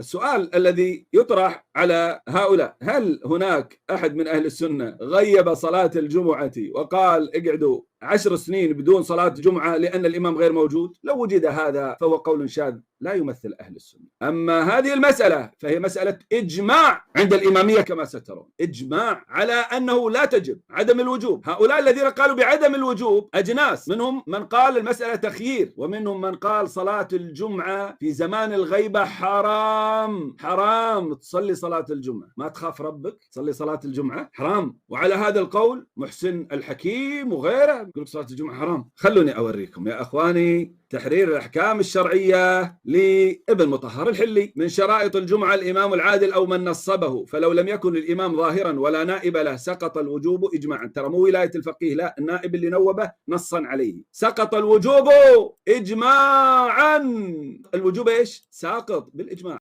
السؤال الذي يطرح على هؤلاء: هل هناك أحد من أهل السنة غيب صلاة الجمعة وقال اقعدوا 10 سنين بدون صلاة جمعة لأن الإمام غير موجود؟ لو وجد هذا فهو قول شاذ لا يمثل أهل السنة. أما هذه المسألة فهي مسألة إجماع عند الإمامية كما سترون، إجماع على أنه لا تجب، عدم الوجوب. هؤلاء الذين قالوا بعدم الوجوب أجناس، منهم من قال المسألة تخيير، ومنهم من قال صلاة الجمعة في زمان الغيبة حرام، حرام تصلي صلاة الجمعة، ما تخاف ربك تصلي صلاة الجمعة حرام. وعلى هذا القول محسن الحكيم وغيره يقول صلاة الجمعة حرام. خلوني أوريكم يا أخواني تحرير الأحكام الشرعية لابن مطهر الحلي: من شرائط الجمعة الإمام العادل أو من نصبه، فلو لم يكن الإمام ظاهرا ولا نائب له سقط الوجوب إجماعا. ترى مو ولاية الفقيه، لا، النائب اللي نوبه نصا عليه سقط الوجوب إجماعا. الوجوب إيش؟ ساقط بالإجماع.